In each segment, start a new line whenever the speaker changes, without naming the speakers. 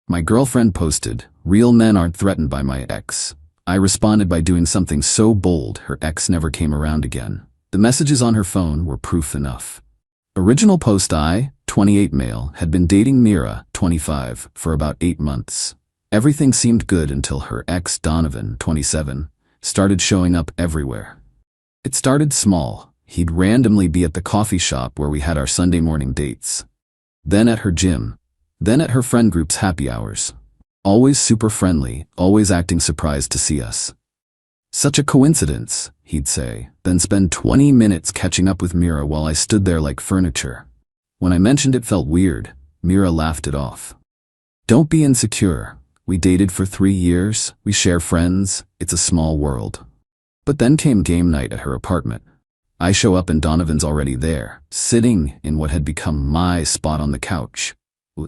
My girlfriend posted, "Real men aren't threatened by my ex." I responded by doing something so bold her ex never came around again. The messages on her phone were proof enough. Original post: I, 28 male, had been dating Mira, 25, for about 8 months. Everything seemed good until her ex, Donovan, 27, started showing up everywhere. It started small. He'd randomly be at the coffee shop where we had our Sunday morning dates. Then at her gym. Then at her friend group's happy hours. Always super friendly, always acting surprised to see us. "Such a coincidence," he'd say, then spend 20 minutes catching up with Mira while I stood there like furniture. When I mentioned it felt weird, Mira laughed it off. "Don't be insecure. We dated for 3 years, we share friends, it's a small world." But then came game night at her apartment. I show up and Donovan's already there, sitting in what had become my spot on the couch,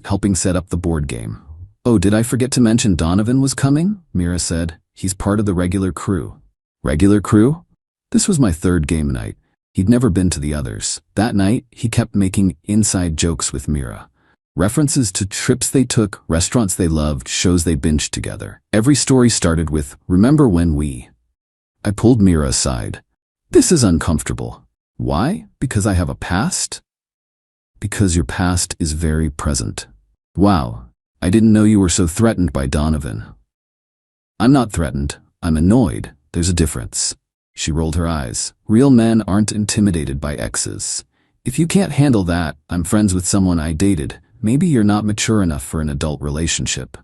helping set up the board game. "Oh, did I forget to mention Donovan was coming?" Mira said. "He's part of the regular crew." Regular crew? This was my 3rd game night. He'd never been to the others. That night, he kept making inside jokes with Mira. References to trips they took, restaurants they loved, shows they binged together. Every story started with, "Remember when we..." I pulled Mira aside. "This is uncomfortable." "Why? Because I have a past?" "Because your past is very present." "Wow. I didn't know you were so threatened by Donovan." "I'm not threatened. I'm annoyed. There's a difference." She rolled her eyes. "Real men aren't intimidated by exes. If you can't handle that, I'm friends with someone I dated. Maybe you're not mature enough for an adult relationship."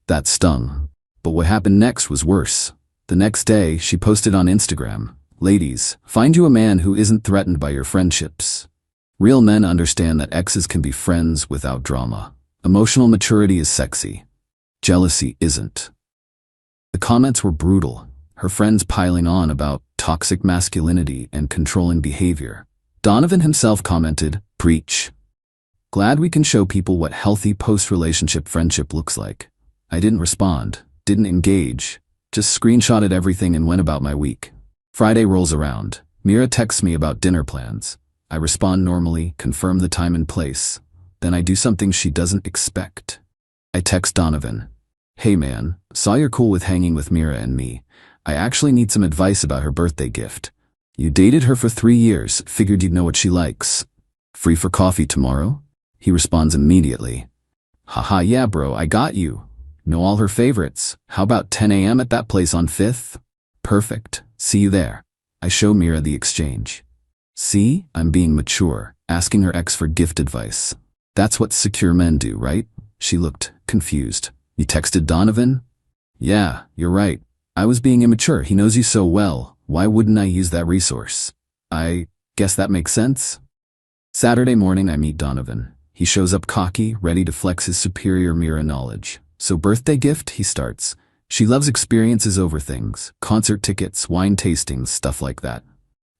That stung. But what happened next was worse. The next day, she posted on Instagram, "Ladies, find you a man who isn't threatened by your friendships. Real men understand that exes can be friends without drama. Emotional maturity is sexy. Jealousy isn't." The comments were brutal. Her friends piling on about toxic masculinity and controlling behavior. Donovan himself commented, "Preach. Glad we can show people what healthy post-relationship friendship looks like." I didn't respond, didn't engage, just screenshotted everything and went about my week. Friday rolls around. Mira texts me about dinner plans. I respond normally, confirm the time and place. Then I do something she doesn't expect. I text Donovan, "Hey man, saw you're cool with hanging with Mira and me. I actually need some advice about her birthday gift. You dated her for 3 years, figured you'd know what she likes. Free for coffee tomorrow?" He responds immediately, "Haha, yeah bro, I got you. Know all her favorites. How about 10 a.m. at that place on 5th? Perfect. See you there." I show Mira the exchange. "See, I'm being mature, asking her ex for gift advice. That's what secure men do, right?" She looked confused. "You texted Donovan?" "Yeah, you're right. I was being immature. He knows you so well. Why wouldn't I use that resource? I guess that makes sense." Saturday morning I meet Donovan. He shows up cocky, ready to flex his superior Mira knowledge. "So birthday gift," he starts. "She loves experiences over things. Concert tickets, wine tastings, stuff like that."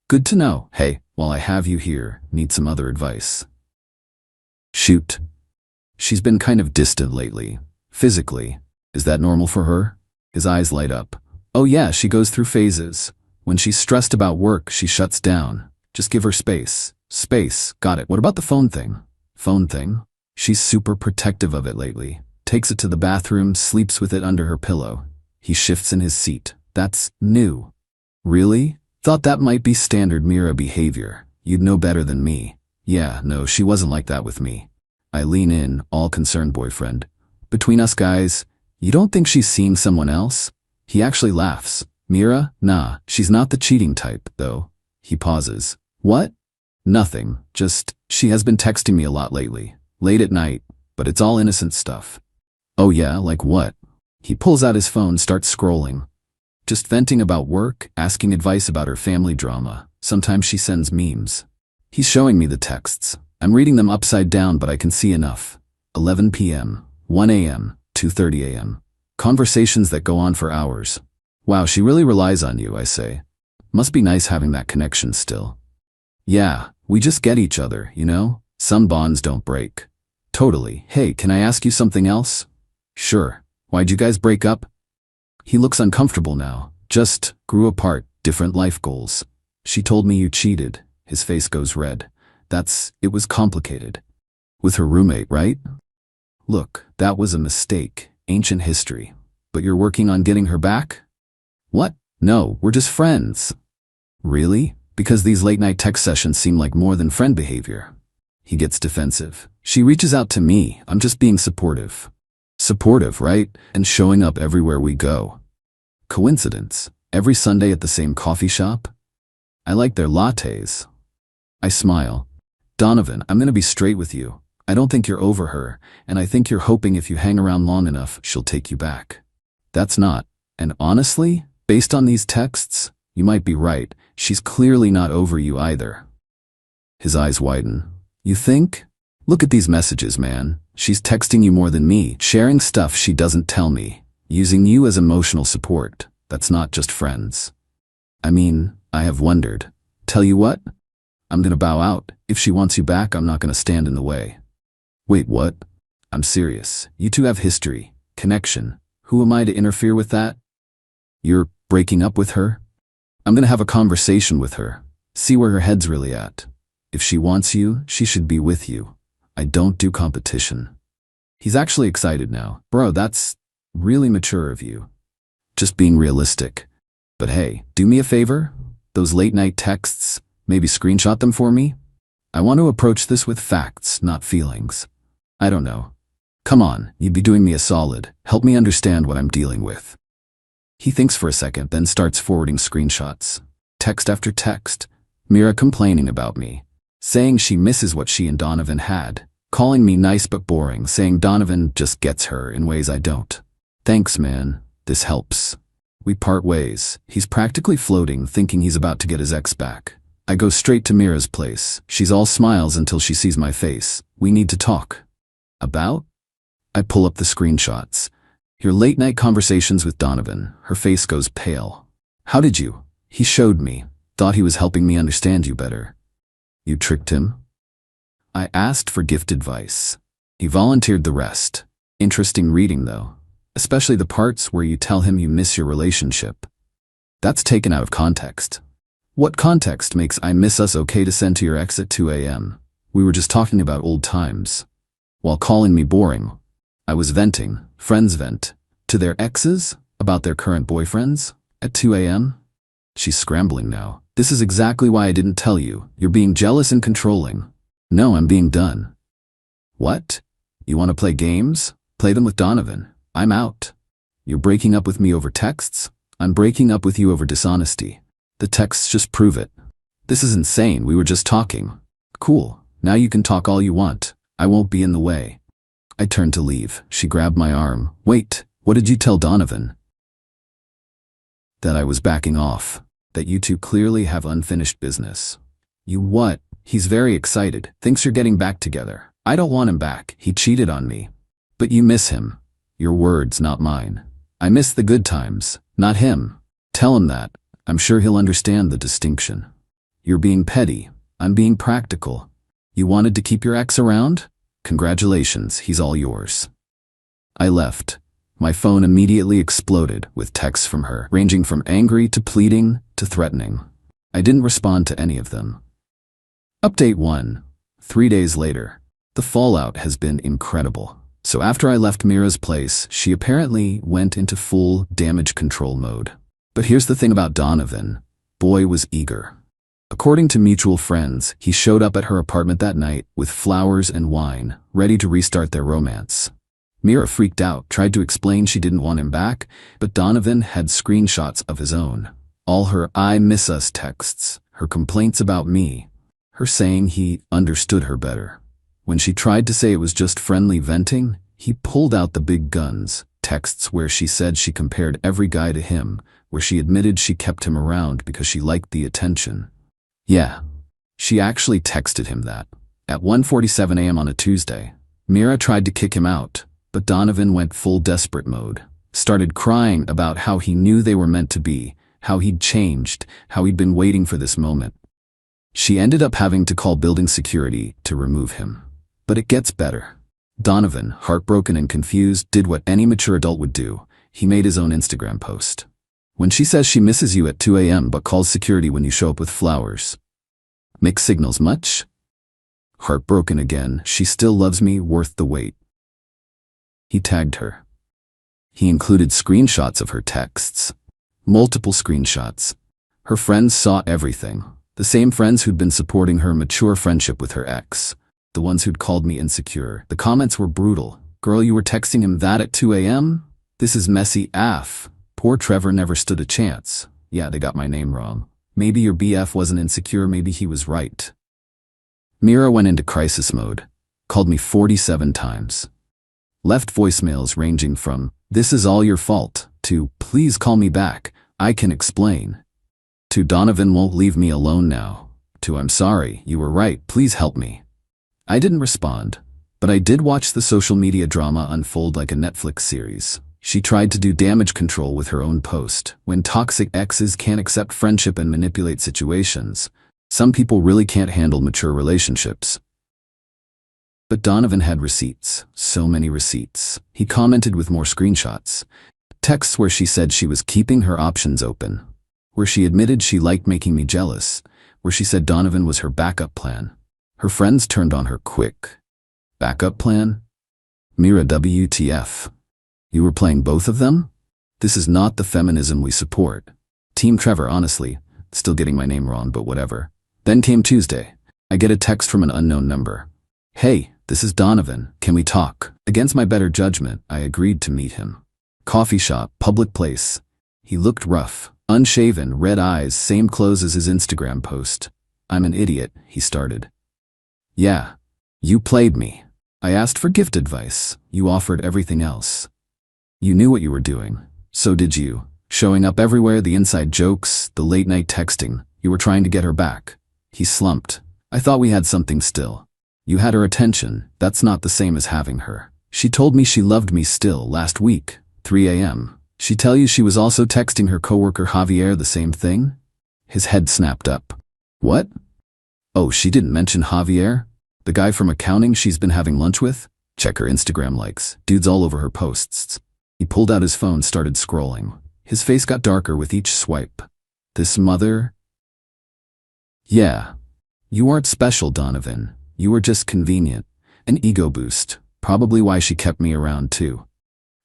"Good to know. Hey, while I have you here, need some other advice." "Shoot." "She's been kind of distant lately. Physically. Is that normal for her?" His eyes light up. "Oh yeah, she goes through phases. When she's stressed about work, she shuts down. Just give her space." "Space. Got it. What about the phone thing?" "Phone thing? She's super protective of it lately. Takes it to the bathroom, sleeps with it under her pillow." He shifts in his seat. "That's new." "Really? Thought that might be standard Mira behavior. You'd know better than me." "Yeah, no, she wasn't like that with me." I lean in, all concerned boyfriend. "Between us guys, you don't think she's seeing someone else?" He actually laughs. "Mira? Nah, she's not the cheating type, though." He pauses. "What?" "Nothing, just, she has been texting me a lot lately. Late at night, but it's all innocent stuff." "Oh yeah, like what?" He pulls out his phone, starts scrolling. "Just venting about work, asking advice about her family drama. Sometimes she sends memes." He's showing me the texts. I'm reading them upside down, but I can see enough. 11 p.m., 1 a.m., 2:30 a.m. Conversations that go on for hours. "Wow, she really relies on you," I say. "Must be nice having that connection still." "Yeah, we just get each other, you know? Some bonds don't break." "Totally. Hey, can I ask you something else?" "Sure. Why'd you guys break up?" He looks uncomfortable now. "Just grew apart, different life goals." "She told me you cheated." His face goes red. It was complicated." "With her roommate, right?" Look, that was a mistake, ancient history. But you're working on getting her back? What? No, we're just friends. Really? Because these late-night text sessions seem like more than friend behavior. He gets defensive. She reaches out to me. I'm just being supportive. Supportive, right? And showing up everywhere we go. Coincidence? Every Sunday at the same coffee shop? I like their lattes. I smile. Donovan, I'm gonna be straight with you. I don't think you're over her, and I think you're hoping if you hang around long enough, she'll take you back. That's not. And honestly, based on these texts, you might be right. She's clearly not over you either. His eyes widen. You think? Look at these messages, man. She's texting you more than me, sharing stuff she doesn't tell me, using you as emotional support. That's not just friends. I mean, I have wondered. Tell you what? I'm gonna bow out. If she wants you back, I'm not gonna stand in the way. Wait, what? I'm serious. You two have history, connection. Who am I to interfere with that? You're breaking up with her? I'm gonna have a conversation with her. See where her head's really at. If she wants you, she should be with you. I don't do competition. He's actually excited now. Bro, that's really mature of you. Just being realistic. But hey, do me a favor? Those late-night texts, maybe screenshot them for me? I want to approach this with facts, not feelings. I don't know. Come on, you'd be doing me a solid. Help me understand what I'm dealing with. He thinks for a second, then starts forwarding screenshots. Text after text. Mira complaining about me. Saying she misses what she and Donovan had. Calling me nice but boring, saying Donovan just gets her in ways I don't. Thanks, man. This helps. We part ways. He's practically floating, thinking he's about to get his ex back. I go straight to Mira's place. She's all smiles until she sees my face. We need to talk. About? I pull up the screenshots. Your late-night conversations with Donovan. Her face goes pale. How did you? He showed me. Thought he was helping me understand you better. You tricked him? I asked for gift advice. He volunteered the rest. Interesting reading, though. Especially the parts where you tell him you miss your relationship. That's taken out of context. What context makes I miss us okay to send to your ex at 2 a.m.? We were just talking about old times. While calling me boring, I was venting, friends vent, to their exes about their current boyfriends at 2 a.m.? She's scrambling now. This is exactly why I didn't tell you. You're being jealous and controlling. No, I'm being done. What? You want to play games? Play them with Donovan. I'm out. You're breaking up with me over texts? I'm breaking up with you over dishonesty. The texts just prove it. This is insane. We were just talking. Cool. Now you can talk all you want. I won't be in the way. I turned to leave. She grabbed my arm. Wait, what did you tell Donovan? That I was backing off. That you two clearly have unfinished business. You what? He's very excited. Thinks you're getting back together. I don't want him back. He cheated on me. But you miss him. Your words, not mine. I miss the good times, not him. Tell him that. I'm sure he'll understand the distinction. You're being petty. I'm being practical. You wanted to keep your ex around? Congratulations, he's all yours. I left. My phone immediately exploded with texts from her, ranging from angry to pleading to threatening. I didn't respond to any of them. Update 1. 3 days later. The fallout has been incredible. So after I left Mira's place, she apparently went into full damage control mode. But here's the thing about Donovan. Boy was eager. According to mutual friends, he showed up at her apartment that night with flowers and wine, ready to restart their romance. Mira freaked out, tried to explain she didn't want him back, but Donovan had screenshots of his own. All her "I miss us" texts, her complaints about me, her saying he understood her better. When she tried to say it was just friendly venting, he pulled out the big guns, texts where she said she compared every guy to him, where she admitted she kept him around because she liked the attention. Yeah, she actually texted him that. At 1:47 a.m. on a Tuesday, Mira tried to kick him out, but Donovan went full desperate mode. Started crying about how he knew they were meant to be, how he'd changed, how he'd been waiting for this moment. She ended up having to call building security to remove him. But it gets better. Donovan, heartbroken and confused, did what any mature adult would do. He made his own Instagram post. When she says she misses you at 2 a.m. but calls security when you show up with flowers. Mixed signals much? Heartbroken again, she still loves me, worth the wait. He tagged her. He included screenshots of her texts. Multiple screenshots. Her friends saw everything. The same friends who'd been supporting her mature friendship with her ex. The ones who'd called me insecure. The comments were brutal. Girl, you were texting him that at 2 a.m.? This is messy AF. Poor Trevor never stood a chance. Yeah, they got my name wrong. Maybe your BF wasn't insecure, maybe he was right. Mira went into crisis mode. Called me 47 times. Left voicemails ranging from, "This is all your fault," to, "Please call me back, I can explain," to, "Donovan won't leave me alone now," to, "I'm sorry, you were right, please help me." I didn't respond, but I did watch the social media drama unfold like a Netflix series. She tried to do damage control with her own post. When toxic exes can't accept friendship and manipulate situations, some people really can't handle mature relationships. But Donovan had receipts, so many receipts. He commented with more screenshots. Texts where she said she was keeping her options open, where she admitted she liked making me jealous, where she said Donovan was her backup plan. Her friends turned on her quick. Backup plan? Mira, WTF. You were playing both of them? This is not the feminism we support. Team Trevor, honestly. Still getting my name wrong, but whatever. Then came Tuesday. I get a text from an unknown number. "Hey, this is Donovan. Can we talk?" Against my better judgment, I agreed to meet him. Coffee shop, public place. He looked rough, unshaven, red eyes, same clothes as his Instagram post. "I'm an idiot," he started. "Yeah, you played me. I asked for gift advice. You offered everything else. You knew what you were doing. So did you. Showing up everywhere, the inside jokes, the late night texting. You were trying to get her back." He slumped. "I thought we had something still. You had her attention. That's not the same as having her. She told me she loved me still last week, 3 a.m. She tell you she was also texting her coworker Javier the same thing?" His head snapped up. "What? Oh, she didn't mention Javier? The guy from accounting she's been having lunch with? Check her Instagram likes. Dude's all over her posts." He pulled out his phone, started scrolling. His face got darker with each swipe. "This mother?" "Yeah. You aren't special, Donovan. You were just convenient. An ego boost. Probably why she kept me around too."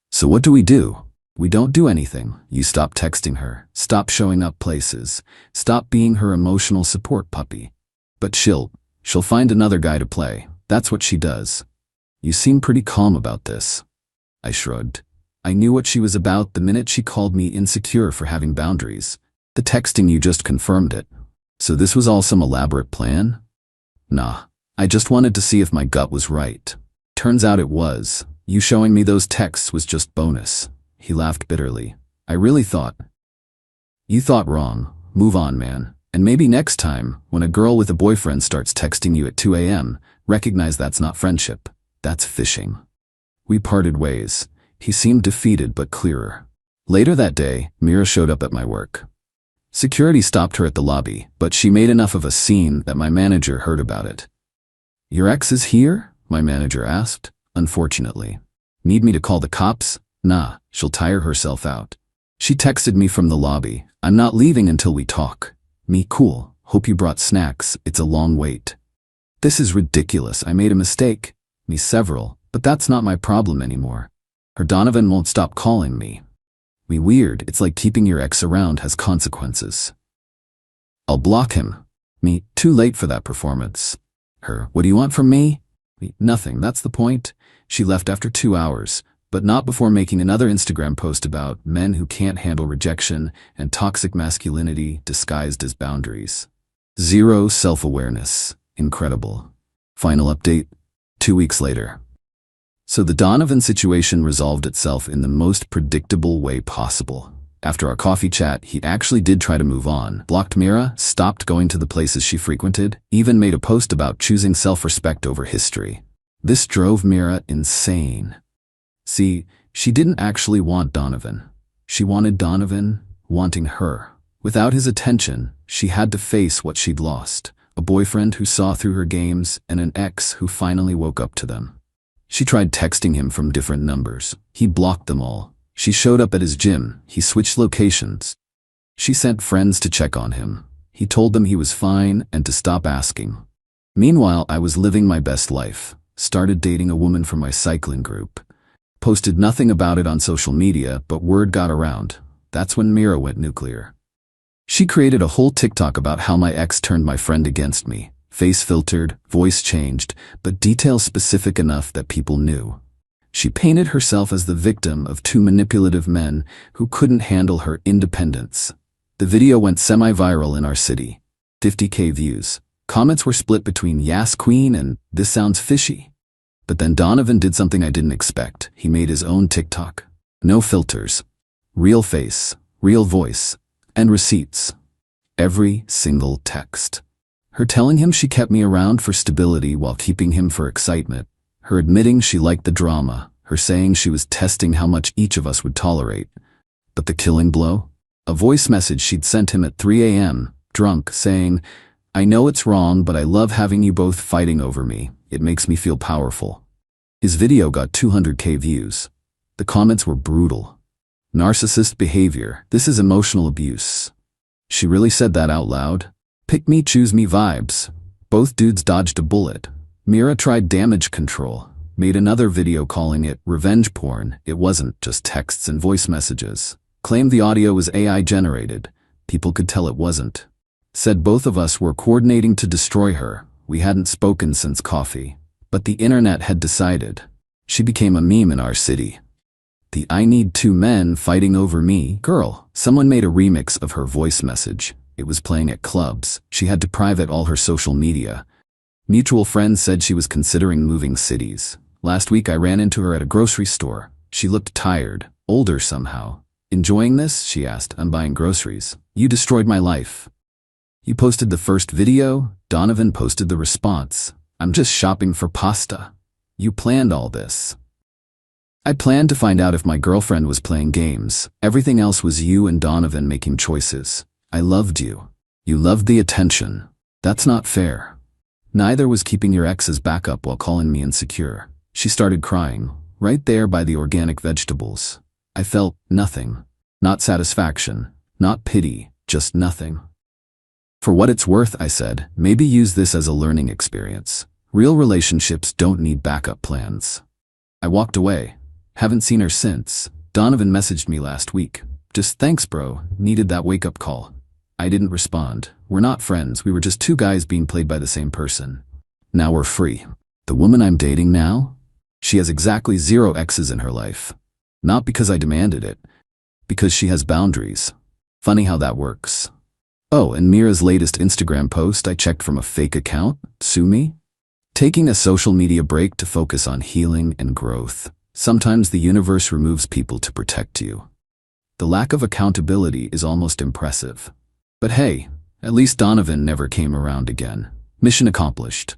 "So what do we do?" "We don't do anything. You stop texting her. Stop showing up places. Stop being her emotional support puppy. But she'll find another guy to play. That's what she does." "You seem pretty calm about this." I shrugged. I knew what she was about the minute she called me insecure for having boundaries. The texting you just confirmed it. So this was all some elaborate plan? Nah. I just wanted to see if my gut was right. Turns out it was. You showing me those texts was just bonus. He laughed bitterly. "I really thought." "You thought wrong. Move on, man. And maybe next time, when a girl with a boyfriend starts texting you at 2 a.m., recognize that's not friendship. That's fishing." We parted ways. He seemed defeated but clearer. Later that day, Mira showed up at my work. Security stopped her at the lobby, but she made enough of a scene that my manager heard about it. "Your ex is here?" my manager asked. "Unfortunately." "Need me to call the cops?" "Nah, she'll tire herself out." She texted me from the lobby. "I'm not leaving until we talk." Me, "Cool. Hope you brought snacks. It's a long wait." "This is ridiculous. I made a mistake." Me, "Several, but that's not my problem anymore." Her Donovan won't stop calling me. Me, "Weird. It's like keeping your ex around has consequences." "I'll block him." Me, "Too late for that performance." Her, "What do you want from me?" Me, "Nothing. That's the point." She left after 2 hours, but not before making another Instagram post about men who can't handle rejection and toxic masculinity disguised as boundaries. Zero self-awareness. Incredible. Final update, 2 weeks later. So the Donovan situation resolved itself in the most predictable way possible. After our coffee chat, he actually did try to move on, blocked Mira, stopped going to the places she frequented, even made a post about choosing self-respect over history. This drove Mira insane. See, she didn't actually want Donovan. She wanted Donovan wanting her. Without his attention, she had to face what she'd lost, a boyfriend who saw through her games and an ex who finally woke up to them. She tried texting him from different numbers. He blocked them all. She showed up at his gym. He switched locations. She sent friends to check on him. He told them he was fine and to stop asking. Meanwhile, I was living my best life. Started dating a woman from my cycling group. Posted nothing about it on social media, but word got around. That's when Mira went nuclear. She created a whole TikTok about how my ex turned my friend against me. Face filtered, voice changed, but details specific enough that people knew. She painted herself as the victim of two manipulative men who couldn't handle her independence. The video went semi-viral in our city. 50K views. Comments were split between "Yas Queen" and "This sounds fishy." But then Donovan did something I didn't expect. He made his own TikTok. No filters. Real face, real voice, and receipts. Every single text. Her telling him she kept me around for stability while keeping him for excitement. Her admitting she liked the drama. Her saying she was testing how much each of us would tolerate. But the killing blow? A voice message she'd sent him at 3 a.m., drunk, saying, "I know it's wrong, but I love having you both fighting over me. It makes me feel powerful." His video got 200K views. The comments were brutal. "Narcissist behavior. This is emotional abuse." She really said that out loud? Pick me, choose me vibes. Both dudes dodged a bullet. Mira tried damage control. Made another video calling it revenge porn. It wasn't just texts and voice messages. Claimed the audio was AI generated. People could tell it wasn't. Said both of us were coordinating to destroy her. We hadn't spoken since coffee. But the internet had decided. She became a meme in our city. The "I need two men fighting over me" girl. Someone made a remix of her voice message. It was playing at clubs. She had to private all her social media. Mutual friends said she was considering moving cities. Last week I ran into her at a grocery store. She looked tired, older somehow. "Enjoying this?" she asked. "I'm buying groceries." "You destroyed my life." You posted the first video, Donovan posted the response. "I'm just shopping for pasta." You planned all this. I planned to find out if my girlfriend was playing games. Everything else was you and Donovan making choices. I loved you. You loved the attention. That's not fair. Neither was keeping your ex's backup while calling me insecure. She started crying, right there by the organic vegetables. I felt nothing. Not satisfaction, not pity, just nothing. "For what it's worth," I said, "maybe use this as a learning experience. Real relationships don't need backup plans." I walked away. Haven't seen her since. Donovan messaged me last week. "Just thanks, bro. Needed that wake-up call." I didn't respond. We're not friends. We were just two guys being played by the same person. Now we're free. The woman I'm dating now? She has exactly 0 exes in her life. Not because I demanded it. Because she has boundaries. Funny how that works. Oh, and Mira's latest Instagram post I checked from a fake account? Sue me? Taking a social media break to focus on healing and growth. Sometimes the universe removes people to protect you. The lack of accountability is almost impressive. But hey, at least Donovan never came around again. Mission accomplished.